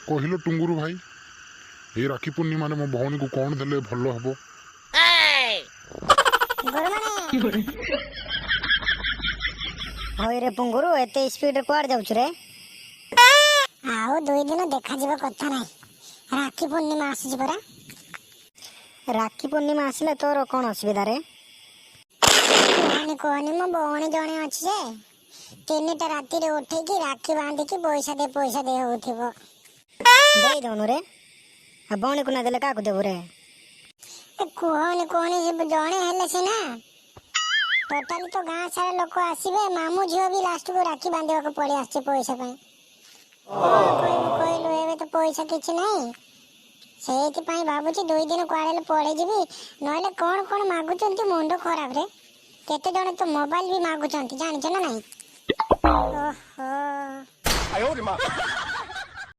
କହିଲ ଟୁଙ୍ଗୁରୁ ଭାଇ, ଏଇ ରାକ୍ଷୀ ପୂର୍ଣ୍ଣିମାରେ ମୋ ଭଉଣୀକୁ କଣ ଦେଲେ ଭଲ ହବ? ହଇରେ ପୁଙ୍ଗୁରୁ, ଏତେ ସ୍ପିଡରେ କୁଆଡେ ଯାଉଛୁ ରେ? ଆଉ 2 ଦିନ ଦେଖାଯିବ କଥା ନାହିଁ। ରାକ୍ଷୀ ପୂର୍ଣ୍ଣିମା ଆସୁଛି ପରା। ରାକ୍ଷୀ ପୂର୍ଣ୍ଣିମା ଆସିଲେ ତୋର କଣ ଅସୁବିଧା ରେ? କୁହନି ମୋ ଭଉଣୀ ଜଣେ ଅଛି ଯେ 3ଟା ରାତିରେ ଉଠେଇକି ରାକ୍ଷୀ ବାନ୍ଧିକି ପଇସା ଦେ ହଉଥିବ। ଦେଇ ଦଉନୁ ରେ, ଆଉ ଭଉଣୀକୁ ନା ଦେଲେ କାହାକୁ ଦେବୁ ରେ? କୁହନି ସେ ଜଣେ ହେଲେ ସିନା, ଟୋଟାଲି ତ ଗାଁ ସାରା ଲୋକ ଆସିବେ। ମାମୁଁ ଝିଅ ବି ଲାଷ୍ଟକୁ ରାକ୍ଷୀ ବାନ୍ଧିବାକୁ ପଳେଇ ଆସିছে ପଇସା ପାଇଁ। କହିଲୁ ଏବେ ତ ପଇସା କିଛି ନାହିଁ। ସେଇଥିପାଇଁ ଭାବୁଛି 2 ଦିନ କୁଆଡେ ପଳେଇ ଯିବି, ନହେଲେ କଣ ମାଗୁଛନ୍ତି ମୁଣ୍ଡ ଖରାପ ରେ। କେତେ ଜଣ ତ ମୋବାଇଲ ବି ମାଗୁଛନ୍ତି, ଜାଣିଛ ନା ନାହିଁ? ଓହୋ।